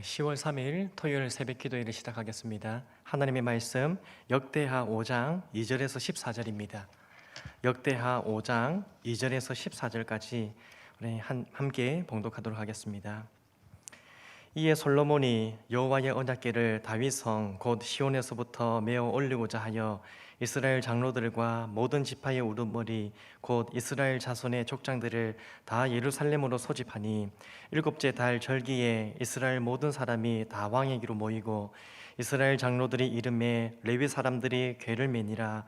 10월 3일 토요일 새벽 기도회를 시작하겠습니다. 하나님의 말씀 역대하 5장 2절에서 14절입니다. 역대하 5장 2절에서 14절까지 우리 함께 봉독하도록 하겠습니다. 이에 솔로몬이 여호와의 언약궤를 다윗성 곧 시온에서부터 메어 올리고자 하여 이스라엘 장로들과 모든 지파의 우두머리 곧 이스라엘 자손의 족장들을 다 예루살렘으로 소집하니 일곱째 달 절기에 이스라엘 모든 사람이 다 왕에게로 모이고 이스라엘 장로들이 이름에 레위 사람들이 궤를 매니라.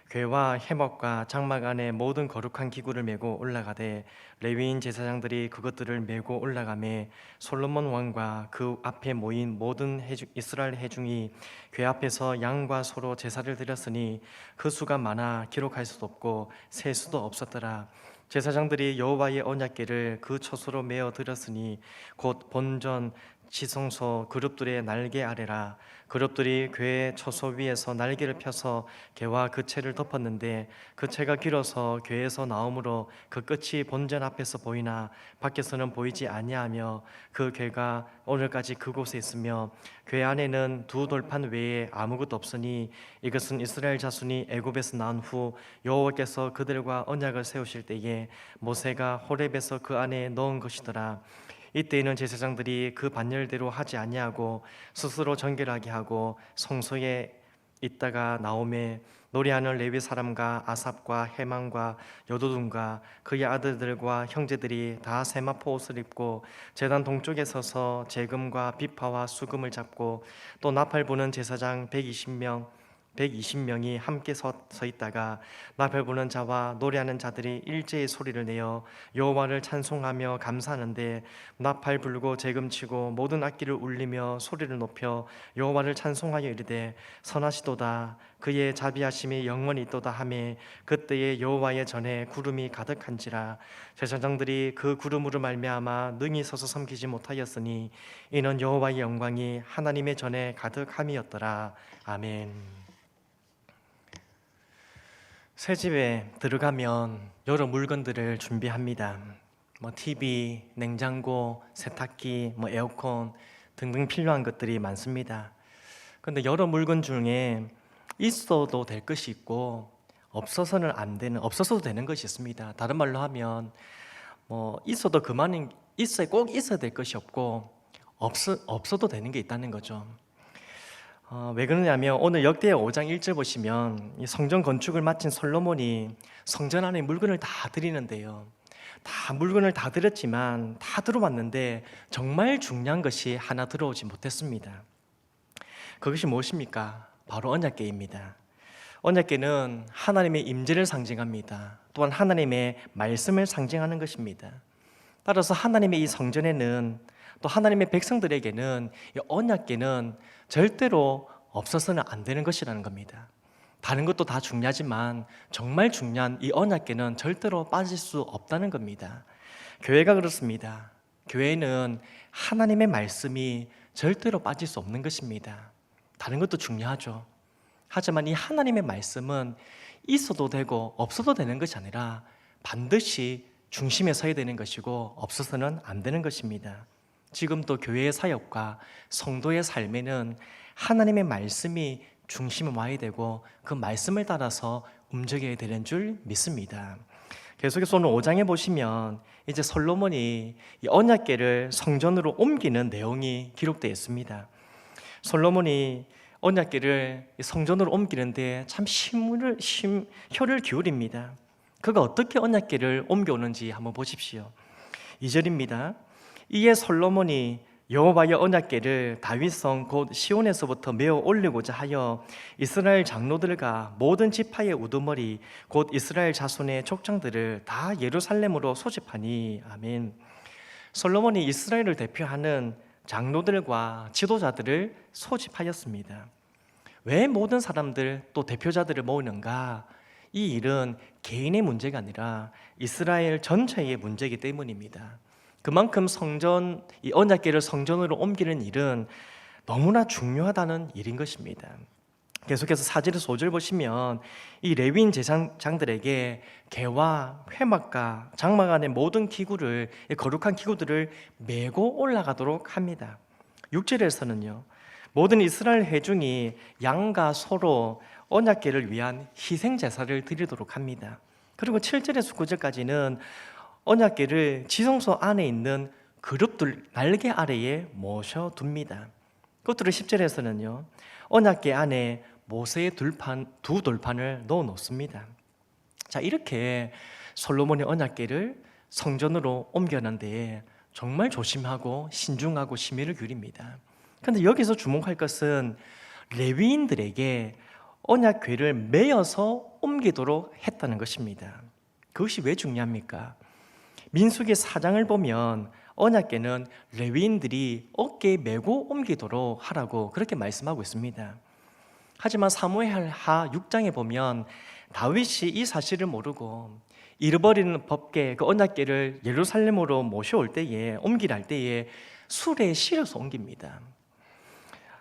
궤와 해먹과 장막 안에 모든 거룩한 기구를 메고 올라가되 레위인 제사장들이 그것들을 메고 올라가매 솔로몬 왕과 그 앞에 모인 모든 이스라엘 회중이 궤 앞에서 양과 소로 제사를 드렸으니 그 수가 많아 기록할 수도 없고 셀 수도 없었더라. 제사장들이 여호와의 언약궤를 그 초소로 메어 드렸으니 곧 본전 지성소 그룹들의 날개 아래라. 그룹들이 궤의 초소 위에서 날개를 펴서 궤와 그 채를 덮었는데 그 채가 길어서 궤에서 나오므로 그 끝이 본전 앞에서 보이나 밖에서는 보이지 아니하며 그 궤가 오늘까지 그곳에 있으며 궤 안에는 두 돌판 외에 아무것도 없으니 이것은 이스라엘 자손이 애굽에서 나온 후 여호와께서 그들과 언약을 세우실 때에 모세가 호렙에서 그 안에 넣은 것이더라. 이때에는 제사장들이 그 반열대로 하지 아니하고 스스로 정결하게 하고 성소에 있다가 나오매 노래하는 레위 사람과 아삽과 해만과 여두둔과 그의 아들들과 형제들이 다 세마포 옷을 입고 제단 동쪽에 서서 제금과 비파와 수금을 잡고 또 나팔 부는 제사장 120명이 함께 서 있다가 나팔 부는 자와 노래하는 자들이 일제히 소리를 내어 여호와를 찬송하며 감사하는데 나팔 불고 재금치고 모든 악기를 울리며 소리를 높여 여호와를 찬송하여 이르되 선하시도다 그의 자비하심이 영원히 있도다 하매 그때에 여호와의 전에 구름이 가득한지라. 제사장들이 그 구름으로 말미암아 능히 서서 섬기지 못하였으니 이는 여호와의 영광이 하나님의 전에 가득함이었더라. 아멘. 새 집에 들어가면 여러 물건들을 준비합니다. TV, 냉장고, 세탁기, 에어컨 등등 필요한 것들이 많습니다. 그런데 여러 물건 중에 있어도 될 것이 있고 없어서도 되는 것이 있습니다. 다른 말로 하면 있어도 그만은 꼭 있어야 될 것이 없고 없어도 되는 게 있다는 거죠. 왜 그러냐면 오늘 역대하 5장 1절 보시면 이 성전 건축을 마친 솔로몬이 성전 안에 물건을 다 드리는데요, 물건을 다 드렸지만 다 들어왔는데 정말 중요한 것이 하나 들어오지 못했습니다. 그것이 무엇입니까? 바로 언약궤입니다. 언약궤는 하나님의 임재를 상징합니다. 또한 하나님의 말씀을 상징하는 것입니다. 따라서 하나님의 이 성전에는 또 하나님의 백성들에게는 이 언약궤는 절대로 없어서는 안 되는 것이라는 겁니다. 다른 것도 다 중요하지만 정말 중요한 이 언약궤는 절대로 빠질 수 없다는 겁니다. 교회가 그렇습니다. 교회는 하나님의 말씀이 절대로 빠질 수 없는 것입니다. 다른 것도 중요하죠. 하지만 이 하나님의 말씀은 있어도 되고 없어도 되는 것이 아니라 반드시 중심에 서야 되는 것이고 없어서는 안 되는 것입니다. 지금 또 교회의 사역과 성도의 삶에는 하나님의 말씀이 중심에 와야 되고 그 말씀을 따라서 움직여야 되는 줄 믿습니다. 계속해서 오늘 5장에 보시면 이제 솔로몬이 이 언약궤를 성전으로 옮기는 내용이 기록되어 있습니다. 솔로몬이 언약궤를 성전으로 옮기는데 참 혀를 기울입니다. 그가 어떻게 언약궤를 옮겨오는지 한번 보십시오. 2절입니다. 이에 솔로몬이 여호와의 언약궤를 다윗성 곧 시온에서부터 메어 올리고자 하여 이스라엘 장로들과 모든 지파의 우두머리 곧 이스라엘 자손의 족장들을 다 예루살렘으로 소집하니. 아멘. 솔로몬이 이스라엘을 대표하는 장로들과 지도자들을 소집하였습니다. 왜 모든 사람들 또 대표자들을 모으는가? 이 일은 개인의 문제가 아니라 이스라엘 전체의 문제이기 때문입니다. 그만큼 이 언약궤를 성전으로 옮기는 일은 너무나 중요하다는 일인 것입니다. 계속해서 4절에서 5절 보시면 이 레위인 제사장들에게 궤와 회막과 장막 안의 모든 기구를, 거룩한 기구들을 메고 올라가도록 합니다. 6절에서는요, 모든 이스라엘 회중이 양과 소로 언약궤를 위한 희생 제사를 드리도록 합니다. 그리고 7절에서 9절까지는 언약궤를 지성소 안에 있는 그룹들 날개 아래에 모셔둡니다. 그것들을 10절에서는요, 언약궤 안에 모세의 두 돌판을 넣어 놓습니다. 자, 이렇게 솔로몬의 언약궤를 성전으로 옮겨놓은 데에 정말 조심하고 신중하고 심의를 기울입니다. 그런데 여기서 주목할 것은 레위인들에게 언약궤를 메어서 옮기도록 했다는 것입니다. 그것이 왜 중요합니까? 민수기 4장을 보면 언약궤는 레위인들이 어깨에 메고 옮기도록 하라고 그렇게 말씀하고 있습니다. 하지만 사무엘하 6장에 보면 다윗이 이 사실을 모르고 잃어버리는 법궤, 그 언약궤를 예루살렘으로 모셔올 때에, 옮기려 할 때에 수레에 실어서 옮깁니다.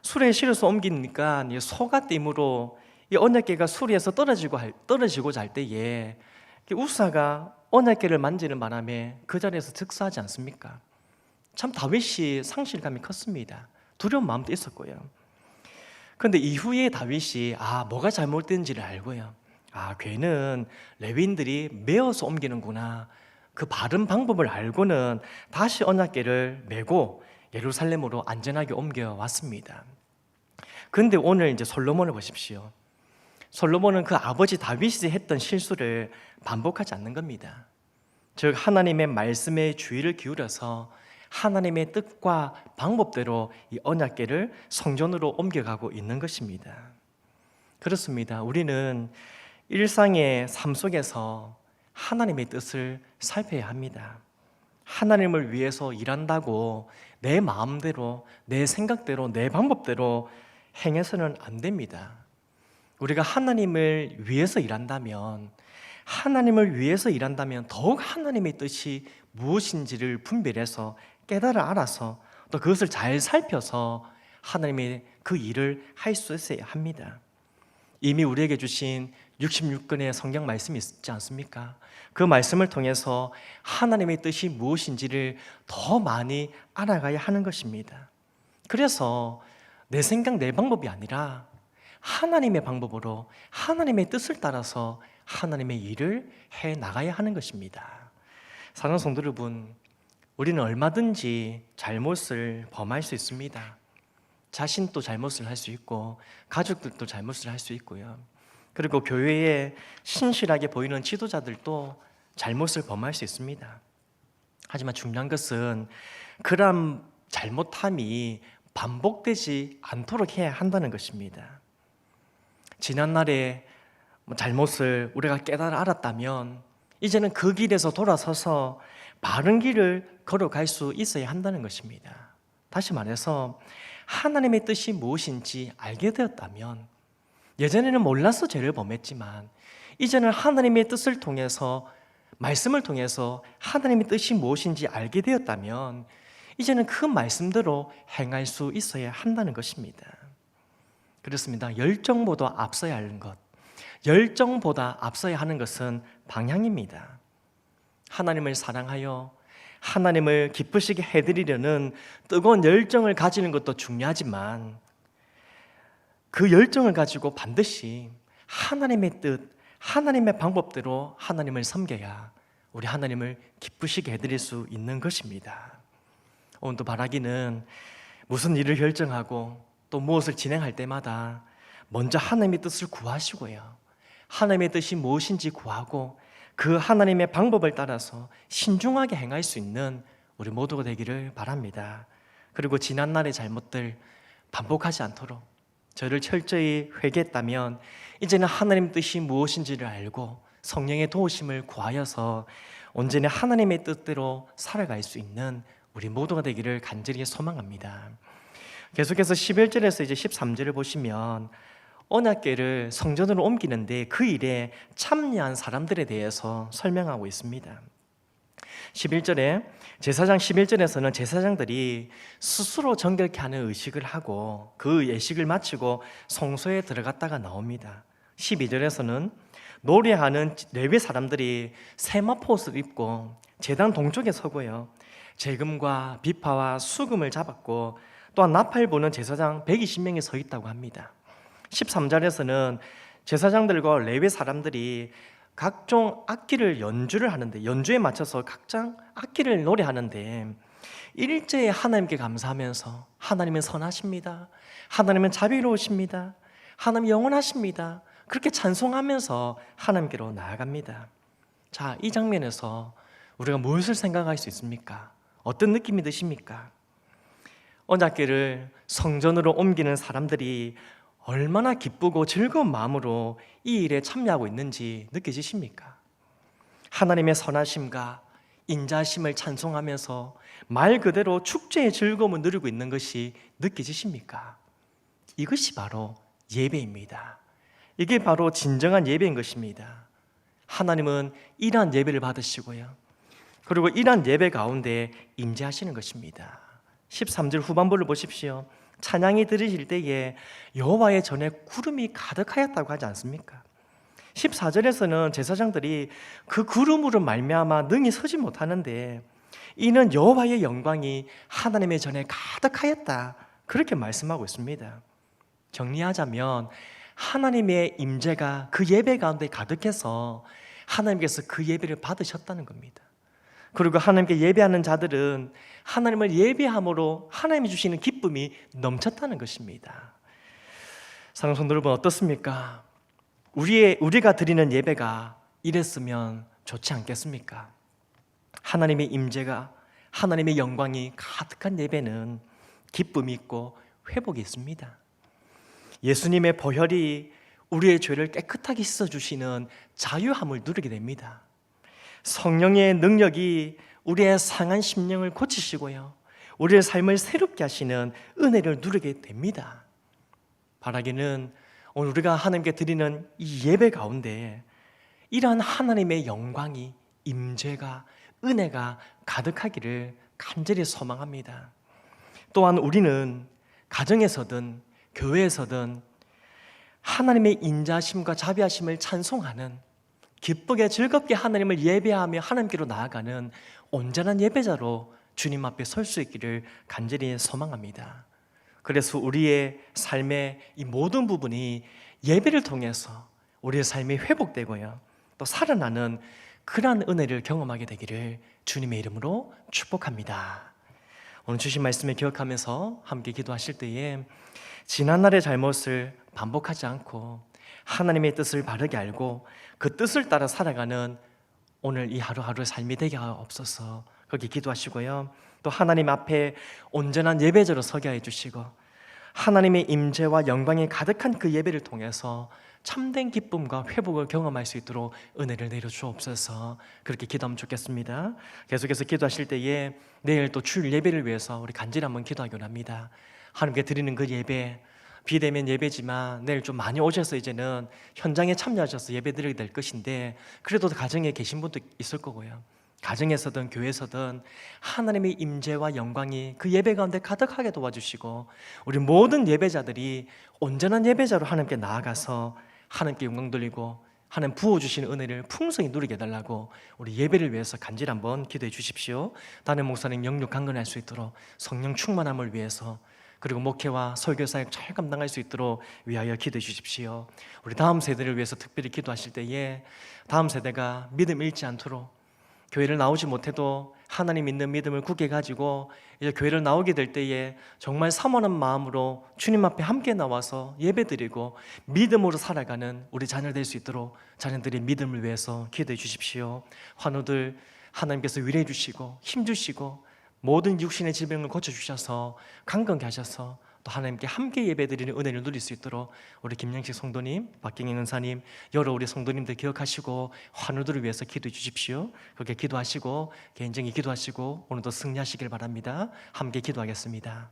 수레에 실어서 옮기니까 소가 띠므로 이 언약궤가 수레에서 떨어지고자 할 때에 우사가 언약궤를 만지는 바람에 그 자리에서 즉사하지 않습니까? 참 다윗이 상실감이 컸습니다. 두려운 마음도 있었고요. 그런데 이후에 다윗이 뭐가 잘못된지를 알고요, 궤는 레위인들이 메어서 옮기는구나, 그 바른 방법을 알고는 다시 언약궤를 메고 예루살렘으로 안전하게 옮겨왔습니다. 그런데 오늘 이제 솔로몬을 보십시오. 솔로몬은 그 아버지 다윗이 했던 실수를 반복하지 않는 겁니다. 즉 하나님의 말씀에 주의를 기울여서 하나님의 뜻과 방법대로 이 언약궤를 성전으로 옮겨가고 있는 것입니다. 그렇습니다. 우리는 일상의 삶 속에서 하나님의 뜻을 살펴야 합니다. 하나님을 위해서 일한다고 내 마음대로, 내 생각대로, 내 방법대로 행해서는 안 됩니다. 우리가 하나님을 위해서 일한다면 더욱 하나님의 뜻이 무엇인지를 분별해서 깨달아 알아서 또 그것을 잘 살펴서 하나님의 그 일을 할 수 있어야 합니다. 이미 우리에게 주신 66권의 성경 말씀이 있지 않습니까? 그 말씀을 통해서 하나님의 뜻이 무엇인지를 더 많이 알아가야 하는 것입니다. 그래서 내 생각, 내 방법이 아니라 하나님의 방법으로 하나님의 뜻을 따라서 하나님의 일을 해 나가야 하는 것입니다. 사랑하는 성도 여러분, 우리는 얼마든지 잘못을 범할 수 있습니다. 자신도 잘못을 할 수 있고 가족들도 잘못을 할 수 있고요. 그리고 교회에 신실하게 보이는 지도자들도 잘못을 범할 수 있습니다. 하지만 중요한 것은 그런 잘못함이 반복되지 않도록 해야 한다는 것입니다. 지난날에 잘못을 우리가 깨달아 알았다면 이제는 그 길에서 돌아서서 바른 길을 걸어갈 수 있어야 한다는 것입니다. 다시 말해서 하나님의 뜻이 무엇인지 알게 되었다면, 예전에는 몰라서 죄를 범했지만 이제는 하나님의 뜻을 통해서, 말씀을 통해서 하나님의 뜻이 무엇인지 알게 되었다면 이제는 그 말씀대로 행할 수 있어야 한다는 것입니다. 그렇습니다. 열정보다 앞서야 하는 것, 열정보다 앞서야 하는 것은 방향입니다. 하나님을 사랑하여 하나님을 기쁘시게 해드리려는 뜨거운 열정을 가지는 것도 중요하지만 그 열정을 가지고 반드시 하나님의 뜻, 하나님의 방법대로 하나님을 섬겨야 우리 하나님을 기쁘시게 해드릴 수 있는 것입니다. 오늘도 바라기는 무슨 일을 결정하고 또 무엇을 진행할 때마다 먼저 하나님의 뜻을 구하시고요, 하나님의 뜻이 무엇인지 구하고 그 하나님의 방법을 따라서 신중하게 행할 수 있는 우리 모두가 되기를 바랍니다. 그리고 지난날의 잘못들 반복하지 않도록 저를 철저히 회개했다면 이제는 하나님의 뜻이 무엇인지를 알고 성령의 도우심을 구하여서 온전히 하나님의 뜻대로 살아갈 수 있는 우리 모두가 되기를 간절히 소망합니다. 계속해서 11절에서 이제 13절을 보시면 언약궤를 성전으로 옮기는데 그 일에 참여한 사람들에 대해서 설명하고 있습니다. 11절에 제사장 11절에서는 제사장들이 스스로 정결케 하는 의식을 하고 그 예식을 마치고 성소에 들어갔다가 나옵니다. 12절에서는 노래하는 레위 사람들이 세마포옷을 입고 제단 동쪽에 서고요, 재금과 비파와 수금을 잡았고 또한 나팔 부는 제사장 120명이 서 있다고 합니다. 13절에서는 제사장들과 레위 사람들이 각종 악기를 연주를 하는데, 연주에 맞춰서 각자 악기를 노래하는데, 일제히 하나님께 감사하면서 하나님은 선하십니다, 하나님은 자비로우십니다, 하나님 영원하십니다, 그렇게 찬송하면서 하나님께로 나아갑니다. 자, 이 장면에서 우리가 무엇을 생각할 수 있습니까? 어떤 느낌이 드십니까? 언약궤를 성전으로 옮기는 사람들이 얼마나 기쁘고 즐거운 마음으로 이 일에 참여하고 있는지 느껴지십니까? 하나님의 선하심과 인자심을 찬송하면서 말 그대로 축제의 즐거움을 누리고 있는 것이 느껴지십니까? 이것이 바로 예배입니다. 이게 바로 진정한 예배인 것입니다. 하나님은 이러한 예배를 받으시고요, 그리고 이러한 예배 가운데 임재하시는 것입니다. 13절 후반부를 보십시오. 찬양이 들으실 때에 여호와의 전에 구름이 가득하였다고 하지 않습니까? 14절에서는 제사장들이 그 구름으로 말미암아 능히 서지 못하는데 이는 여호와의 영광이 하나님의 전에 가득하였다, 그렇게 말씀하고 있습니다. 정리하자면 하나님의 임재가 그 예배 가운데 가득해서 하나님께서 그 예배를 받으셨다는 겁니다. 그리고 하나님께 예배하는 자들은 하나님을 예배함으로 하나님이 주시는 기쁨이 넘쳤다는 것입니다. 사랑하는 성도 여러분, 어떻습니까? 우리가 드리는 예배가 이랬으면 좋지 않겠습니까? 하나님의 임재가, 하나님의 영광이 가득한 예배는 기쁨이 있고 회복이 있습니다. 예수님의 보혈이 우리의 죄를 깨끗하게 씻어주시는 자유함을 누리게 됩니다. 성령의 능력이 우리의 상한 심령을 고치시고요, 우리의 삶을 새롭게 하시는 은혜를 누리게 됩니다. 바라기는 오늘 우리가 하나님께 드리는 이 예배 가운데 이러한 하나님의 영광이, 임재가, 은혜가 가득하기를 간절히 소망합니다. 또한 우리는 가정에서든 교회에서든 하나님의 인자심과 자비하심을 찬송하는, 기쁘게 즐겁게 하나님을 예배하며 하나님께로 나아가는 온전한 예배자로 주님 앞에 설 수 있기를 간절히 소망합니다. 그래서 우리의 삶의 이 모든 부분이 예배를 통해서 우리의 삶이 회복되고요, 또 살아나는 그러한 은혜를 경험하게 되기를 주님의 이름으로 축복합니다. 오늘 주신 말씀을 기억하면서 함께 기도하실 때에 지난날의 잘못을 반복하지 않고 하나님의 뜻을 바르게 알고 그 뜻을 따라 살아가는 오늘 이 하루하루의 삶이 되게 없어서 그렇게 기도하시고요, 또 하나님 앞에 온전한 예배자로 서게 해주시고 하나님의 임재와 영광이 가득한 그 예배를 통해서 참된 기쁨과 회복을 경험할 수 있도록 은혜를 내려주옵소서. 그렇게 기도하면 좋겠습니다. 계속해서 기도하실 때에 내일 또 주일 예배를 위해서 우리 간절히 한번 기도하기 원합니다. 하나님께 드리는 그 예배, 비대면 예배지만 내일 좀 많이 오셔서 이제는 현장에 참여하셔서 예배 드리게 될 것인데, 그래도 가정에 계신 분도 있을 거고요, 가정에서든 교회에서든 하나님의 임재와 영광이 그 예배 가운데 가득하게 도와주시고 우리 모든 예배자들이 온전한 예배자로 하나님께 나아가서 하나님께 영광 돌리고 하나님 부어주시는 은혜를 풍성히 누리게 해달라고 우리 예배를 위해서 간절히 한번 기도해 주십시오. 담임 목사님 영육 강건할 수 있도록 성령 충만함을 위해서, 그리고 목회와 설교 사역 잘 감당할 수 있도록 위하여 기도해 주십시오. 우리 다음 세대를 위해서 특별히 기도하실 때에 다음 세대가 믿음 잃지 않도록, 교회를 나오지 못해도 하나님 믿는 믿음을 굳게 가지고 이제 교회를 나오게 될 때에 정말 사모하는 마음으로 주님 앞에 함께 나와서 예배드리고 믿음으로 살아가는 우리 자녀 될 수 있도록 자녀들의 믿음을 위해서 기도해 주십시오. 환우들 하나님께서 위로해 주시고 힘 주시고 모든 육신의 질병을 고쳐주셔서 강건케 하셔서 또 하나님께 함께 예배드리는 은혜를 누릴 수 있도록 우리 김영식 성도님, 박경영 은사님, 여러 우리 성도님들 기억하시고 환우들을 위해서 기도해 주십시오. 그렇게 기도하시고 개인적인 기도하시고 오늘도 승리하시길 바랍니다. 함께 기도하겠습니다.